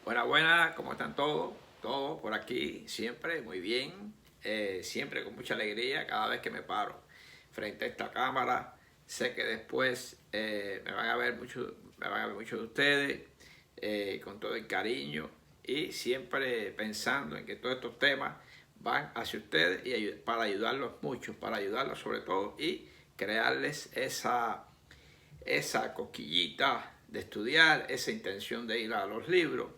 Buenas, buenas, ¿cómo están todos? Todos por aquí, siempre muy bien, siempre con mucha alegría cada vez que me paro frente a esta cámara. Sé que después me van a ver muchos de ustedes con todo el cariño y siempre pensando en que todos estos temas van hacia ustedes y para ayudarlos mucho, para ayudarlos sobre todo y crearles esa cosquillita de estudiar, esa intención de ir a los libros,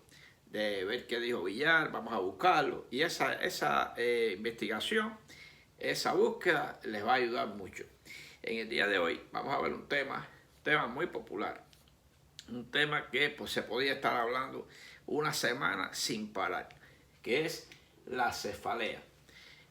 de ver qué dijo Villar, vamos a buscarlo. Y esa investigación, esa búsqueda les va a ayudar mucho. En el día de hoy vamos a ver un tema muy popular, un tema que pues, se podía estar hablando una semana sin parar, que es la cefalea.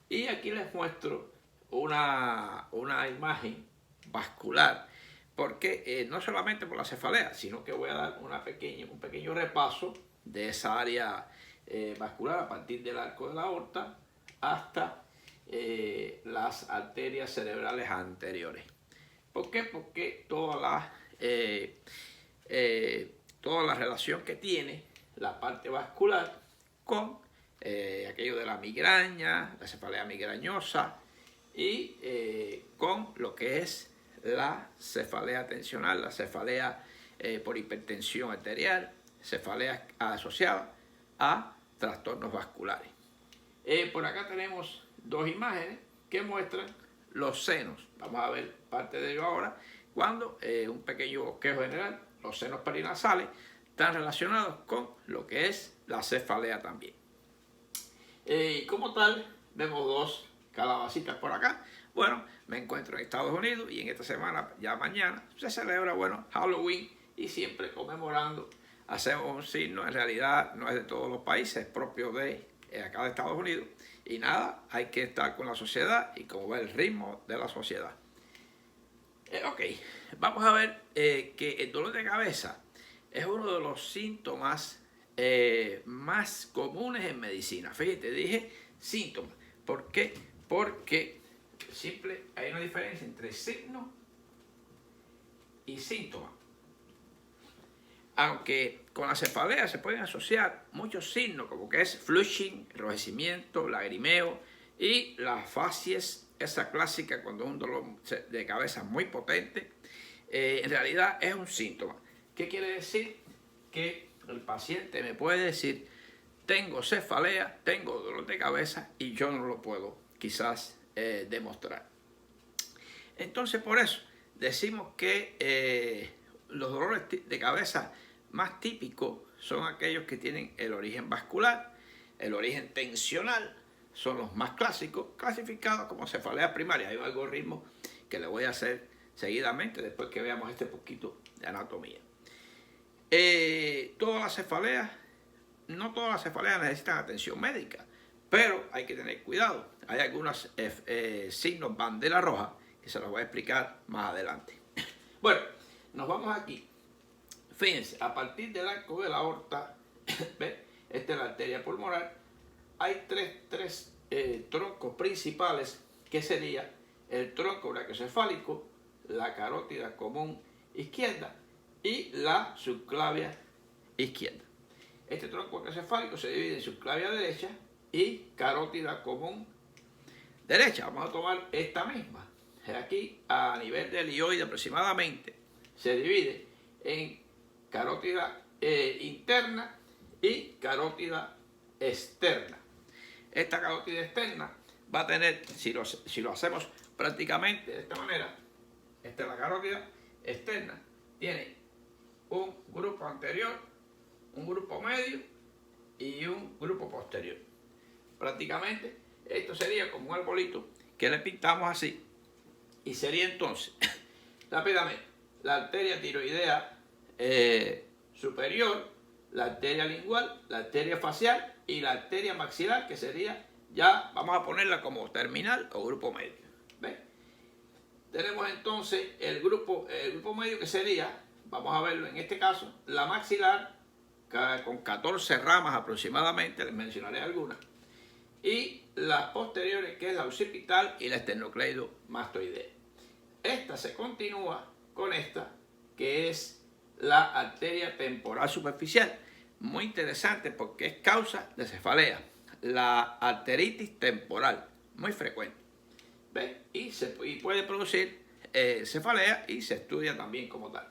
Y aquí les muestro una imagen vascular, porque no solamente por la cefalea, sino que voy a dar un pequeño repaso de esa área vascular a partir del arco de la aorta hasta las arterias cerebrales anteriores. ¿Por qué? Porque toda la relación que tiene la parte vascular con aquello de la migraña, la cefalea migrañosa y con lo que es la cefalea tensional, la cefalea por hipertensión arterial, cefalea asociada a trastornos vasculares. Por acá tenemos dos imágenes que muestran los senos. Vamos a ver parte de ello ahora, cuando un pequeño bosquejo general, los senos perinasales están relacionados con lo que es la cefalea también. Y como tal, vemos dos calabacitas por acá. Bueno, me encuentro en Estados Unidos y en esta semana, ya mañana, se celebra, bueno, Halloween y siempre conmemorando, hacemos un signo, en realidad no es de todos los países, es propio de acá de Estados Unidos. Y nada, hay que estar con la sociedad y como va el ritmo de la sociedad. Ok, vamos a ver que el dolor de cabeza es uno de los síntomas más comunes en medicina. Fíjate, dije síntomas. ¿Por qué? Porque hay una diferencia entre signo y síntoma. Aunque con la cefalea se pueden asociar muchos signos, como que es flushing, enrojecimiento, lagrimeo y la facies, esa clásica cuando es un dolor de cabeza muy potente, en realidad es un síntoma. ¿Qué quiere decir? Que el paciente me puede decir, tengo cefalea, tengo dolor de cabeza y yo no lo puedo quizás demostrar. Entonces por eso decimos que los dolores de cabeza más típicos son aquellos que tienen el origen vascular, el origen tensional, son los más clásicos, clasificados como cefalea primaria. Hay un algoritmo que le voy a hacer seguidamente después que veamos este poquito de anatomía. No todas las cefaleas necesitan atención médica, pero hay que tener cuidado. Hay algunos signos bandera roja que se los voy a explicar más adelante. Bueno, nos vamos aquí. Fíjense, a partir del arco de la aorta, ¿ves? Esta es la arteria pulmonar. Hay tres troncos principales, que sería el tronco brachiocefálico, la carótida común izquierda y la subclavia izquierda. Este tronco brachiocefálico se divide en subclavia derecha y carótida común derecha. Vamos a tomar esta misma. Aquí, a nivel del hioide aproximadamente, se divide en carótida interna y carótida externa. Esta carótida externa va a tener, si lo hacemos prácticamente de esta manera, esta es la carótida externa, tiene un grupo anterior, un grupo medio y un grupo posterior. Prácticamente esto sería como un arbolito que le pintamos así y sería entonces rápidamente la arteria tiroidea superior, la arteria lingual, la arteria facial y la arteria maxilar, que sería, ya vamos a ponerla como terminal o grupo medio. ¿Ves? Tenemos entonces el grupo medio, que sería, vamos a verlo en este caso, la maxilar con 14 ramas aproximadamente, les mencionaré algunas, y las posteriores, que es la occipital y la esternocleidomastoidea. Esta se continúa con esta, que es la arteria temporal superficial. muy interesante porque es causa de cefalea, la arteritis temporal, muy frecuente. ¿Ves? Y puede producir cefalea y se estudia también como tal.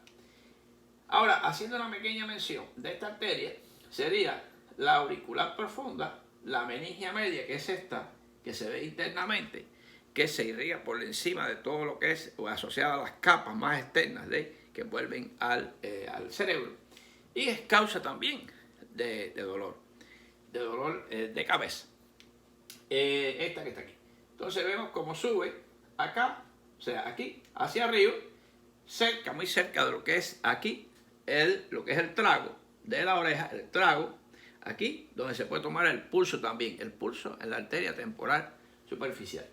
Ahora, haciendo una pequeña mención de esta arteria, sería la auricular profunda, la meningia media, que es esta, que se ve internamente, que se irriga por encima de todo lo que es, o asociada a las capas más externas que envuelven al cerebro. Y es causa también de dolor de cabeza. Esta que está aquí. Entonces vemos cómo sube acá, o sea, aquí, hacia arriba, cerca, muy cerca de lo que es aquí, lo que es el trago de la oreja, el trago, aquí, donde se puede tomar el pulso también, el pulso en la arteria temporal superficial.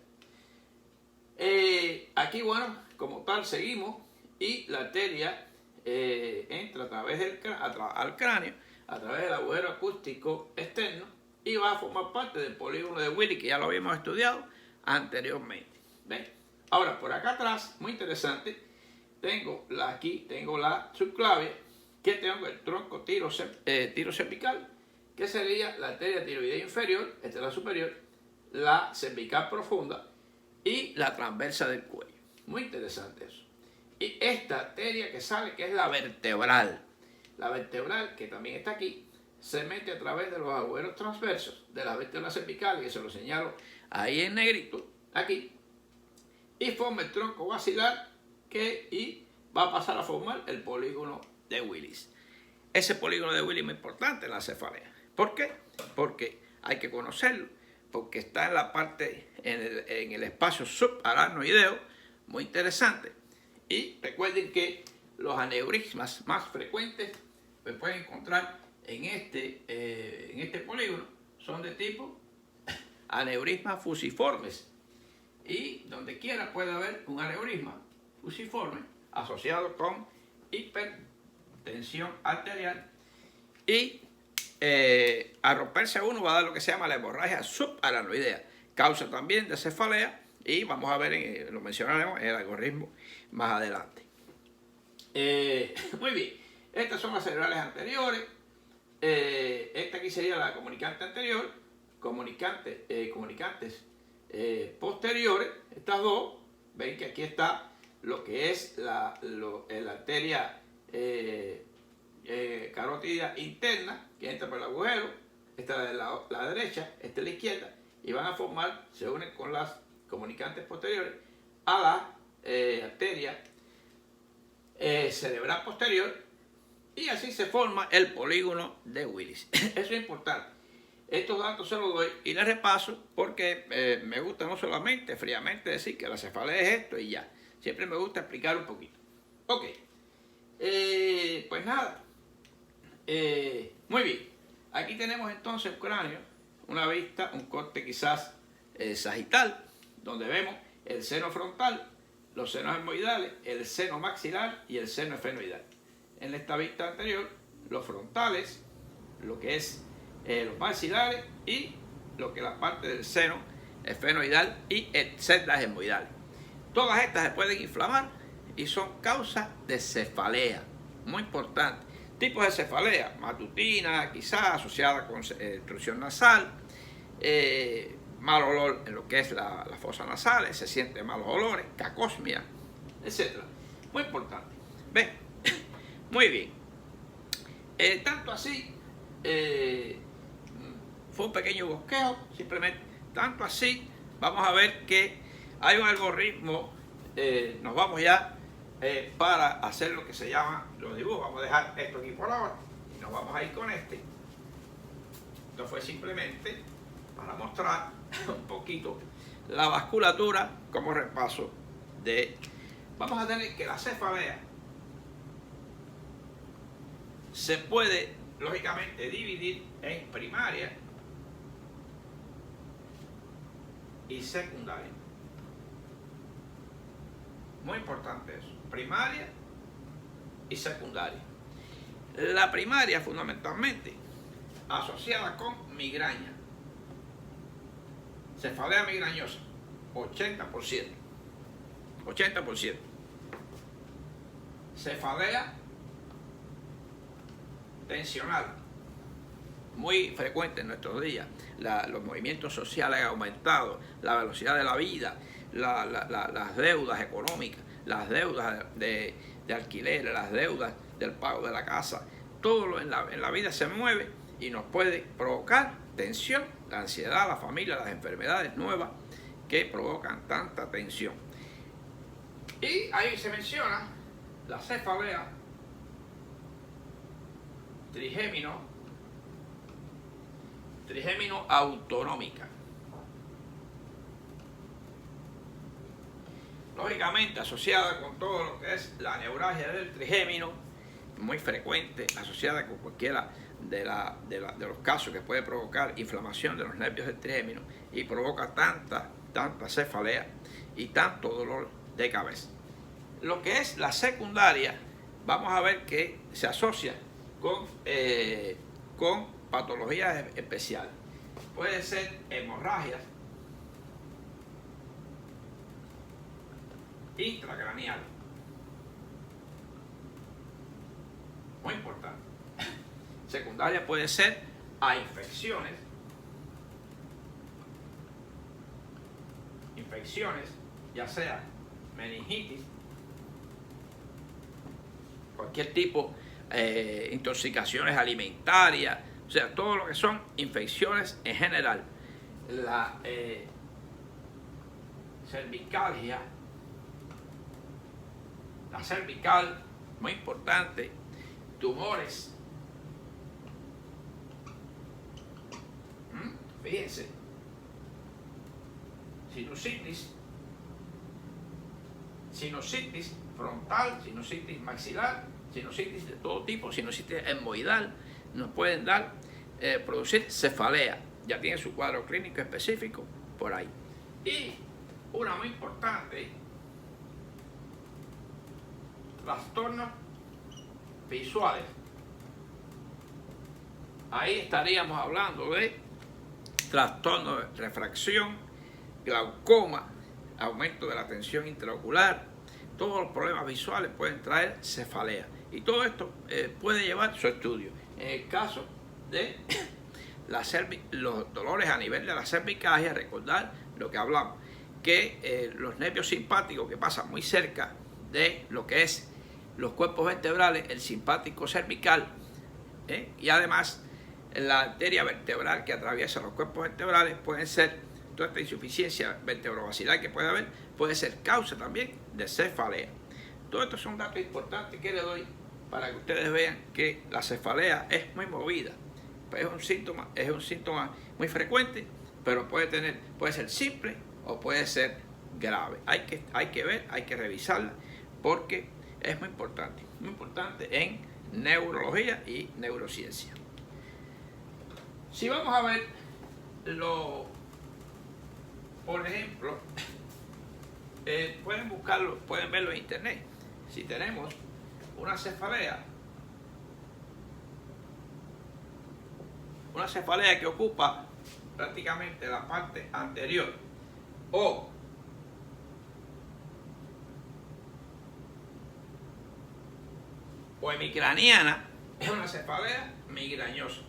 Aquí, bueno, como tal, seguimos y la arteria entra a través al cráneo, a través del agujero acústico externo y va a formar parte del polígono de Willis, que ya lo habíamos estudiado anteriormente. ¿Ven? Ahora, por acá atrás, muy interesante, aquí tengo la subclavia, que tengo el tronco tirocervical, que sería la arteria tiroidea inferior, esta es la superior, la cervical profunda y la transversa del cuello. Muy interesante eso. Y esta arteria que sale, que es la vertebral, que también está aquí, se mete a través de los agujeros transversos de las vértebras cervicales, que se lo señalo ahí en negrito, aquí, y forma el tronco basilar y va a pasar a formar el polígono de Willis. Ese polígono de Willis es muy importante en la cefalea. ¿Por qué? Porque hay que conocerlo, porque está en la parte, en el espacio subaracnoideo, muy interesante. Y recuerden que los aneurismas más frecuentes que pueden encontrar en este polígono son de tipo aneurismas fusiformes. Y donde quiera puede haber un aneurisma fusiforme asociado con hipertensión arterial y a romperse uno va a dar lo que se llama la hemorragia subaracnoidea, causa también de cefalea y vamos a ver, lo mencionaremos en el algoritmo más adelante. Muy bien, estas son las cerebrales anteriores, esta aquí sería la comunicante anterior, comunicantes posteriores, estas dos, ven que aquí está lo que es la arteria carótida interna, que entra por el agujero, esta es la derecha, esta es la izquierda, y van a formar, se unen con las comunicantes posteriores a la arteria cerebral posterior, y así se forma el polígono de Willis. Eso es importante. Estos datos se los doy y les repaso porque me gusta no solamente fríamente decir que la cefalea es esto y ya. Siempre me gusta explicar un poquito. Ok. Pues nada. Muy bien. Aquí tenemos entonces el cráneo, una vista, un corte quizás sagital, donde vemos el seno frontal, los senos etmoidales, el seno maxilar y el seno esfenoidal. En esta vista anterior, los frontales, lo que es los maxilares y lo que es la parte del seno esfenoidal y celdas etmoidales. Todas estas se pueden inflamar y son causas de cefalea. Muy importante. Tipos de cefalea: matutina, quizás asociada con obstrucción nasal, mal olor en lo que es las fosas nasales, se sienten malos olores, cacosmia, etc. Muy importante. ¿Ven? Muy bien. Tanto así, fue un pequeño bosquejo, simplemente. Tanto así, vamos a ver que hay un algoritmo, nos vamos ya para hacer lo que se llama los dibujos. Vamos a dejar esto aquí por ahora y nos vamos a ir con este. Esto fue simplemente para mostrar un poquito la vasculatura como repaso de... Vamos a tener que la cefalea se puede lógicamente dividir en primaria y secundaria. Muy importante eso, primaria y secundaria. La primaria fundamentalmente asociada con migraña, cefalea migrañosa, 80%. 80%. Cefalea tensional, muy frecuente en nuestros días. Los movimientos sociales han aumentado, la velocidad de la vida, las deudas económicas, las deudas de alquiler, las deudas del pago de la casa, todo en la vida se mueve y nos puede provocar tensión, la ansiedad, la familia, las enfermedades nuevas que provocan tanta tensión. Y ahí se menciona la cefalea trigémino autonómica. Lógicamente asociada con todo lo que es la neuralgia del trigémino, muy frecuente, asociada con cualquiera de los casos que puede provocar inflamación de los nervios del trigémino y provoca tanta cefalea y tanto dolor de cabeza. Lo que es la secundaria, vamos a ver que se asocia con patologías especiales. Puede ser hemorragias intracraneales. Muy importante. Secundaria puede ser a infecciones, ya sea meningitis, cualquier tipo, intoxicaciones alimentarias, o sea, todo lo que son infecciones en general. La cervicalgia, la cervical, muy importante, tumores. Fíjense, sinusitis frontal, sinusitis maxilar, sinusitis de todo tipo, sinusitis hemorroidal, nos pueden dar, producir cefalea. Ya tiene su cuadro clínico específico por ahí. Y una muy importante, trastornos visuales. Ahí estaríamos hablando de trastorno de refracción, glaucoma, aumento de la tensión intraocular. Todos los problemas visuales pueden traer cefalea. Y todo esto puede llevar su estudio. En el caso de los dolores a nivel de la cervicalia, recordar lo que hablamos, que los nervios simpáticos que pasan muy cerca de lo que es los cuerpos vertebrales, el simpático cervical, y además la arteria vertebral que atraviesa los cuerpos vertebrales, pueden ser, toda esta insuficiencia vertebrovascular que puede haber, puede ser causa también de cefalea. Todos estos son datos importantes que les doy para que ustedes vean que la cefalea es muy movida. Pues es un síntoma muy frecuente, pero puede ser simple o puede ser grave. Hay que ver, hay que revisarla, porque es muy importante en neurología y neurociencia. Si vamos a ver por ejemplo, pueden buscarlo, pueden verlo en internet. Si tenemos una cefalea que ocupa prácticamente la parte anterior o hemicraniana, es una cefalea migrañosa.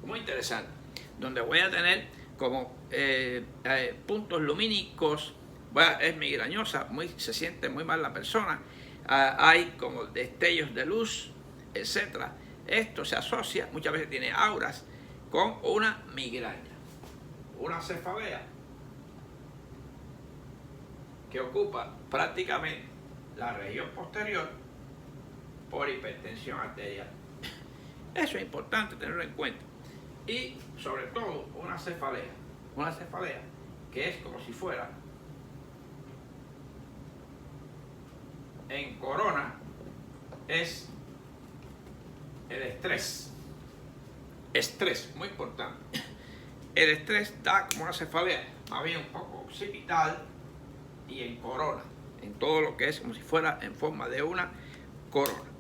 Muy interesante, donde voy a tener como puntos lumínicos, es migrañosa, se siente muy mal la persona, hay como destellos de luz, etc. Esto se asocia, muchas veces tiene auras, con una migraña, una cefalea que ocupa prácticamente la región posterior por hipertensión arterial. Eso es importante tenerlo en cuenta. Y sobre todo una cefalea que es como si fuera en corona, es el estrés, muy importante. El estrés da como una cefalea, más bien un poco occipital y en corona, en todo lo que es como si fuera en forma de una corona.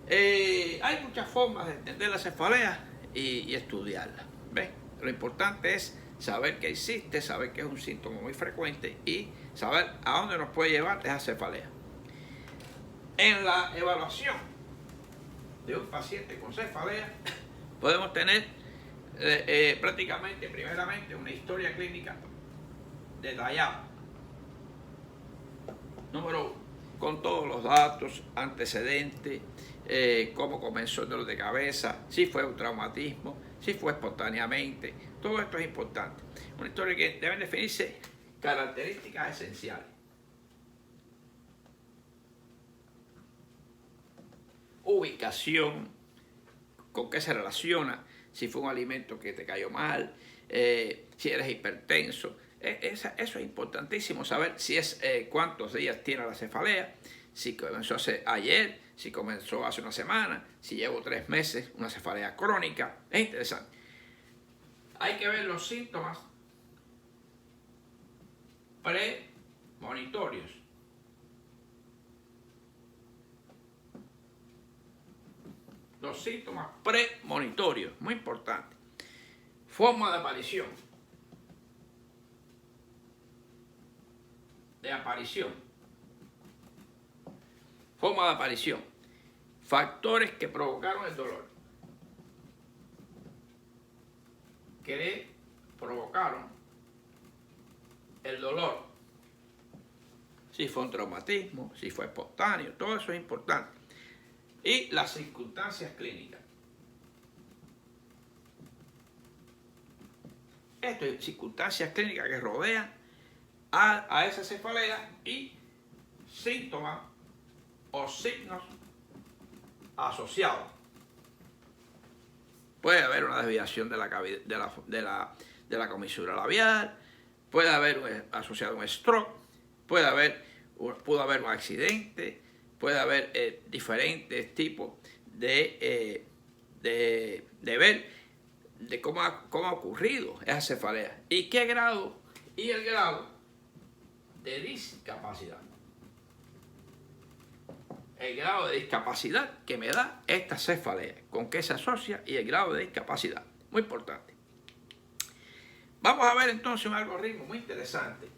Hay muchas formas de entender la cefalea y estudiarla. ¿Ves? Lo importante es saber que existe, saber que es un síntoma muy frecuente y saber a dónde nos puede llevar esa cefalea. En la evaluación de un paciente con cefalea, podemos tener prácticamente, primeramente, una historia clínica detallada. Número 1, con todos los datos, antecedentes, cómo comenzó el dolor de cabeza, si fue un traumatismo, si fue espontáneamente. Todo esto es importante. Una historia que deben definirse características esenciales. Ubicación, con qué se relaciona, si fue un alimento que te cayó mal, si eres hipertenso. Eso es importantísimo saber si es cuántos días tiene la cefalea, si comenzó ayer, si comenzó hace una semana, si llevo 3 meses, una cefalea crónica. Es interesante. Hay que ver los síntomas premonitorios. Los síntomas premonitorios, muy importante. Forma de aparición. Forma de aparición. Factores que provocaron el dolor. Que provocaron el dolor. Si fue un traumatismo, si fue espontáneo, todo eso es importante. Y las circunstancias clínicas. Esto es circunstancias clínicas que rodean a esa cefalea y síntomas o signos asociados. Puede haber una desviación de la comisura labial, puede haber asociado un stroke, pudo haber un accidente, puede haber diferentes tipos de ver de cómo ha ocurrido esa cefalea y qué grado y el grado de discapacidad. El grado de discapacidad que me da esta cefalea, con qué se asocia y el grado de discapacidad. Muy importante. Vamos a ver entonces un algoritmo muy interesante,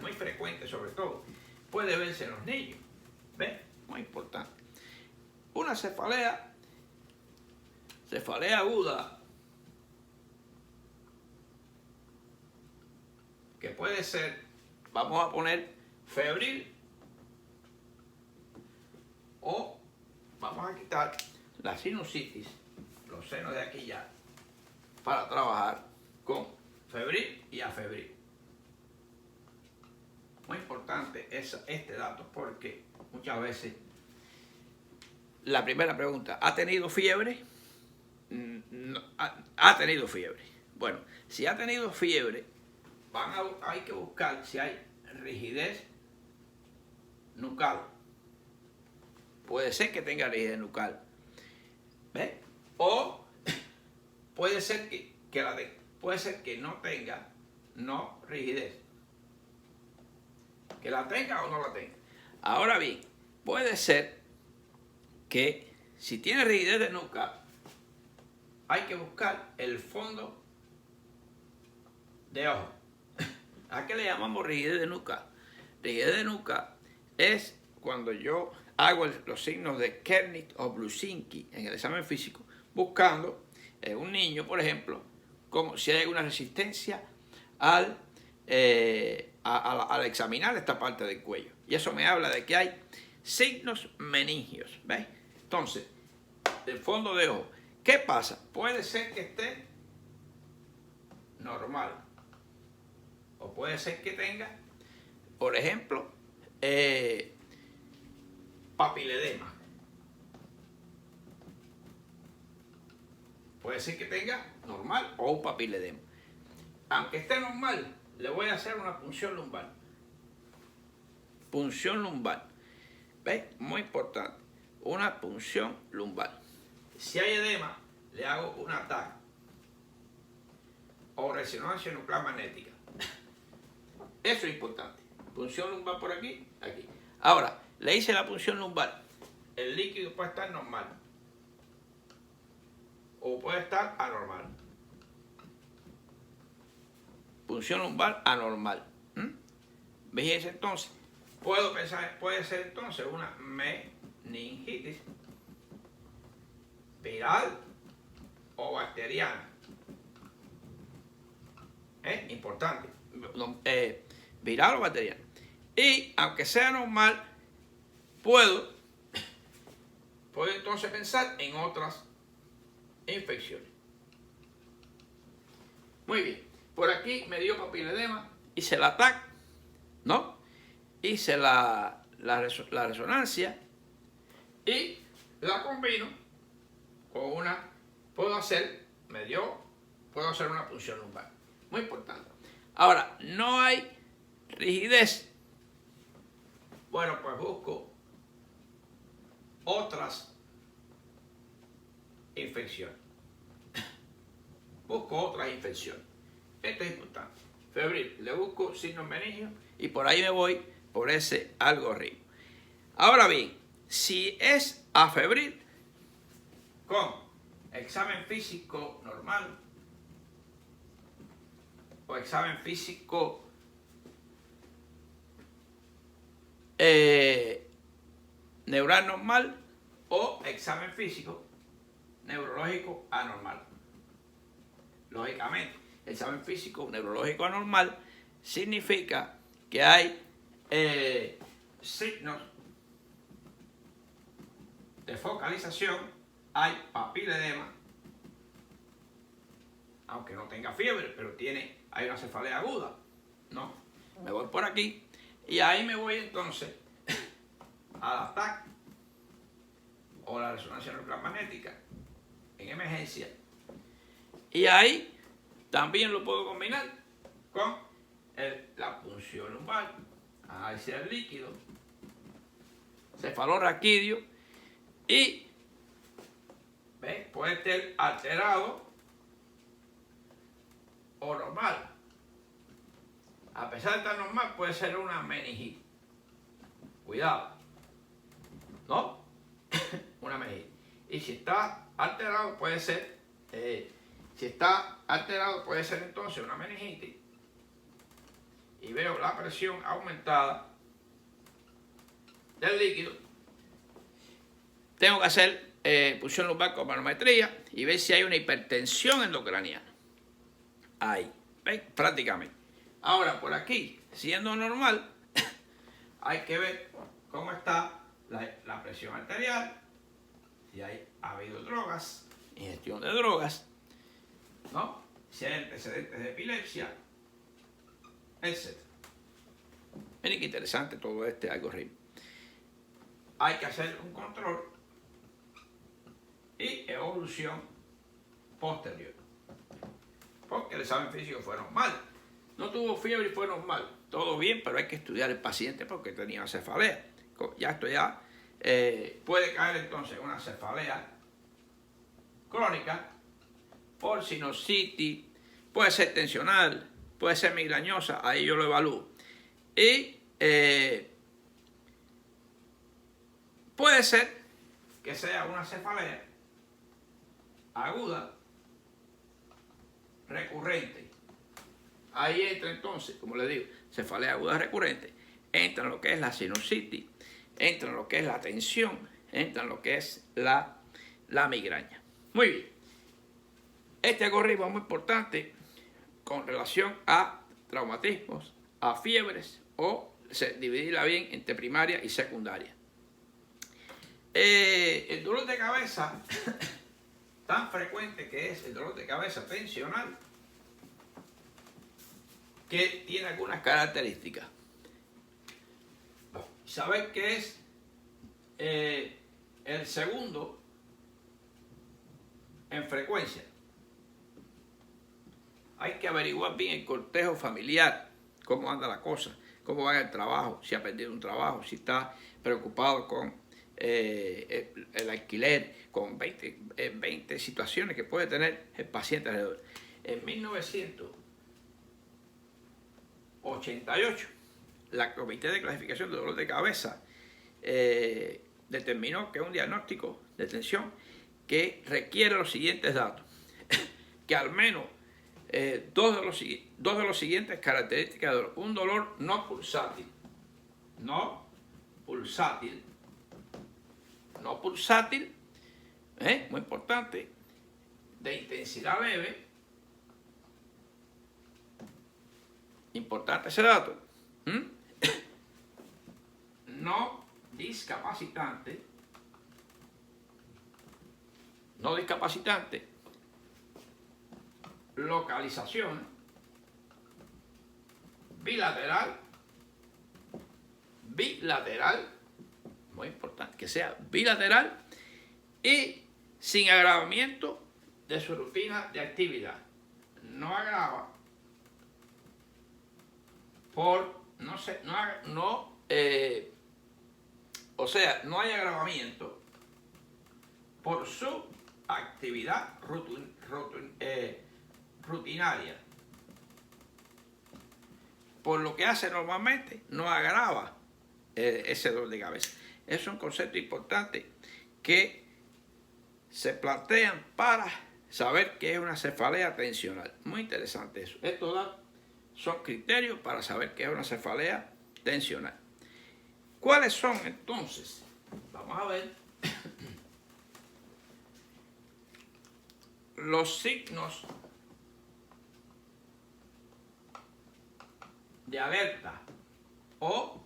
muy frecuente sobre todo. Puede verse en los niños. ¿Ves? Muy importante. Una cefalea aguda, que puede ser, vamos a poner, febril, o vamos a quitar la sinusitis, los senos de aquí ya, para trabajar con febril y afebril. Muy importante este dato porque muchas veces la primera pregunta, ¿ha tenido fiebre? No, ha tenido fiebre. Bueno, si ha tenido fiebre, hay que buscar si hay rigidez nucal. Puede ser que tenga rigidez nucal. ¿Ves? O puede ser que no tenga rigidez. Que la tenga o no la tenga. Ahora bien, puede ser que si tiene rigidez de nuca, hay que buscar el fondo de ojo. ¿A qué le llamamos rigidez de nuca? Rigidez de nuca es cuando yo hago los signos de Kernick o Blusinski en el examen físico, buscando en un niño, por ejemplo, como si hay una resistencia al examinar esta parte del cuello. Y eso me habla de que hay signos meningios. ¿Ves? Entonces, del fondo de ojo, ¿qué pasa? Puede ser que esté normal. O puede ser que tenga, por ejemplo, papiledema. Puede ser que tenga normal o un papiledema. Aunque esté normal, le voy a hacer una punción lumbar. Punción lumbar. ¿Ves? Muy importante. Una punción lumbar. Si hay edema, le hago una TAC o resonancia nuclear magnética. Eso es importante. Punción lumbar por aquí, aquí. Ahora, le hice la punción lumbar. El líquido puede estar normal o puede estar anormal. Punción lumbar anormal. Fíjense entonces, puede ser entonces una meningitis viral o bacteriana. Es importante. Viral o bacteriana. Y aunque sea normal, puedo entonces pensar en otras infecciones. Muy bien. Por aquí me dio papiledema, hice la TAC, ¿no? Hice la resonancia y la combino con una, puedo hacer una punción lumbar. Muy importante. Ahora, no hay rigidez. Bueno, pues busco otras infecciones. Esto es importante. Febril, le busco signos meningios y por ahí me voy por ese algoritmo. Ahora bien, si es afebril con examen físico normal o examen físico neural normal o examen físico neurológico anormal. Lógicamente, el examen físico neurológico anormal significa que hay signos de focalización, hay papiledema, aunque no tenga fiebre, pero hay una cefalea aguda, ¿no? Me voy por aquí y ahí me voy entonces a la TAC o la resonancia nuclear magnética en emergencia. Y ahí también lo puedo combinar con la punción lumbar, análisis del líquido, cefalorraquídeo y puede estar alterado o normal. A pesar de estar normal, puede ser una meningitis. Cuidado, ¿no? Una meningitis. Y si está alterado, puede ser entonces una meningitis. Y veo la presión aumentada del líquido. Tengo que hacer punción lumbar con manometría y ver si hay una hipertensión endocraniana. Ahí, ¿ven? Prácticamente. Ahora, por aquí, siendo normal, hay que ver cómo está la presión arterial, si ha habido drogas, ingestión de drogas, ¿no? Si hay antecedentes de epilepsia, etc. Miren qué interesante todo este algoritmo. Hay que hacer un control y evolución posterior. Porque el examen físico fue normal. No tuvo fiebre y fue normal. Todo bien, pero hay que estudiar el paciente porque tenía cefalea. Esto puede caer entonces una cefalea crónica por sinusitis, puede ser tensional, puede ser migrañosa, ahí yo lo evalúo. Y puede ser que sea una cefalea aguda recurrente. Ahí entra entonces, como les digo, cefalea aguda recurrente, entra en lo que es la sinusitis, entra en lo que es la tensión, entra en lo que es la migraña. Muy bien. Este algoritmo es muy importante con relación a traumatismos, a fiebres o dividirla bien entre primaria y secundaria. El dolor de cabeza, tan frecuente que es el dolor de cabeza tensional, que tiene algunas características. Saber que es el segundo en frecuencia. Hay que averiguar bien el cortejo familiar, cómo anda la cosa, cómo va el trabajo, si ha perdido un trabajo, si está preocupado con el alquiler, con 20 situaciones que puede tener el paciente alrededor. En 1988, la Comité de Clasificación de Dolor de Cabeza determinó que es un diagnóstico de tensión que requiere los siguientes datos. Que al menos dos de los siguientes características de dolor. Un dolor no pulsátil, muy importante, de intensidad leve. Importante ese dato. No discapacitante. No discapacitante. Localización. Bilateral. Bilateral. Muy importante que sea bilateral. Y sin agravamiento de su rutina de actividad. No agrava por, o sea, no hay agravamiento por su actividad rutinaria. Por lo que hace normalmente, no agrava ese dolor de cabeza. Es un concepto importante que se plantean para saber qué es una cefalea tensional. Muy interesante eso. Estos son criterios para saber qué es una cefalea tensional. ¿Cuáles son entonces? Vamos a ver los signos de alerta o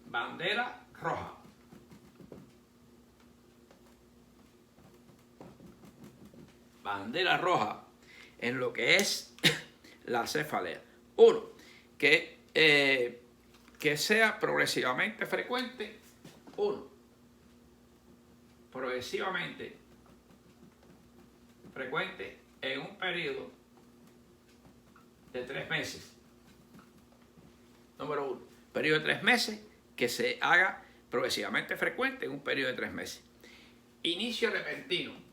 bandera roja. Bandera roja en lo que es la cefalea. Uno, que sea progresivamente frecuente. Uno, progresivamente frecuente en un periodo de 3 meses. Número 1, periodo de 3 meses que se haga progresivamente frecuente en un periodo de 3 meses. Inicio repentino.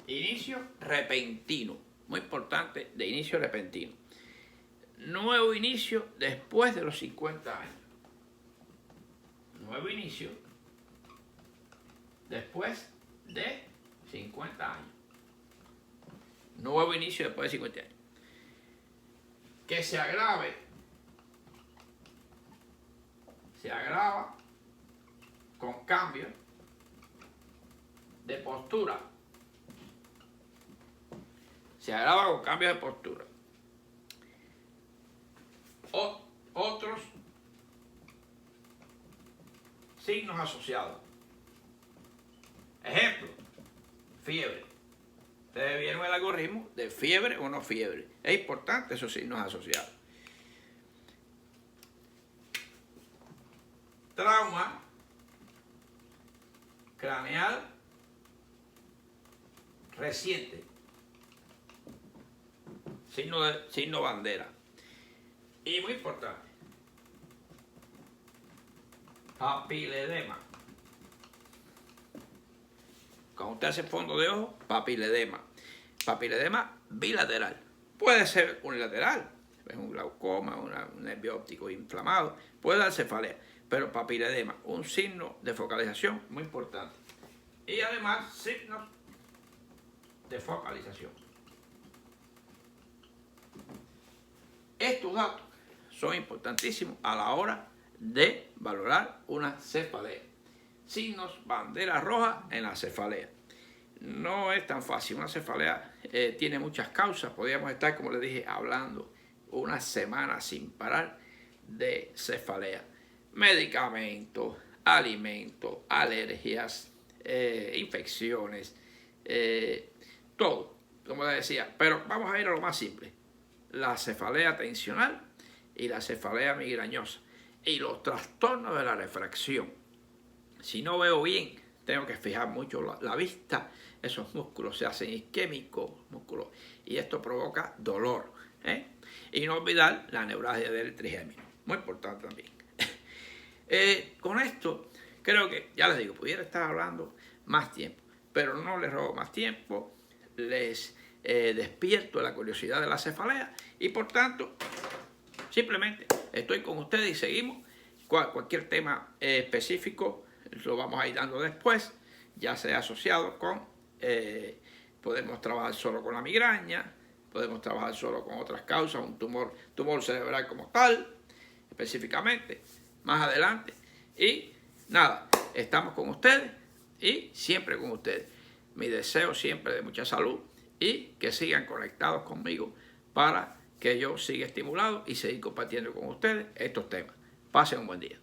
Inicio repentino. Muy importante, de inicio repentino. Nuevo inicio después de los 50 años. Nuevo inicio después de 50 años. Nuevo inicio después de 50 años. Que se agrave. Se agrava con cambio de postura. Se agrava con cambio de postura. Otros signos asociados. Ejemplo, fiebre. Ustedes vieron el algoritmo de fiebre o no fiebre. Es importante esos signos asociados. Trauma craneal reciente. Signo bandera. Y muy importante, papiledema. Cuando usted hace fondo de ojo, papiledema. Papiledema bilateral. Puede ser unilateral, es un glaucoma, un nervio óptico inflamado, puede dar cefalea, pero papiledema, un signo de focalización muy importante. Y además, signos de focalización. Estos datos son importantísimos a la hora de valorar una cefalea. Signos bandera roja en la cefalea. No es tan fácil. Una cefalea tiene muchas causas. Podríamos estar, como les dije, hablando una semana sin parar de cefalea. Medicamentos, alimentos, alergias, infecciones, todo, como les decía. Pero vamos a ir a lo más simple. La cefalea tensional y la cefalea migrañosa y los trastornos de la refracción. Si no veo bien, tengo que fijar mucho la vista. Esos músculos se hacen isquémicos, y esto provoca dolor. Y no olvidar la neuralgia del trigémino, muy importante también. Con esto, creo que, ya les digo, pudiera estar hablando más tiempo, pero no les robo más tiempo. Les despierto la curiosidad de la cefalea y por tanto simplemente estoy con ustedes y seguimos. Cualquier tema específico lo vamos a ir dando después, ya sea asociado con podemos trabajar solo con la migraña, podemos trabajar solo con otras causas, un tumor cerebral como tal, específicamente más adelante. Y nada, estamos con ustedes y siempre con ustedes. Mi deseo siempre de mucha salud y que sigan conectados conmigo para que yo siga estimulado y seguir compartiendo con ustedes estos temas. Pasen un buen día.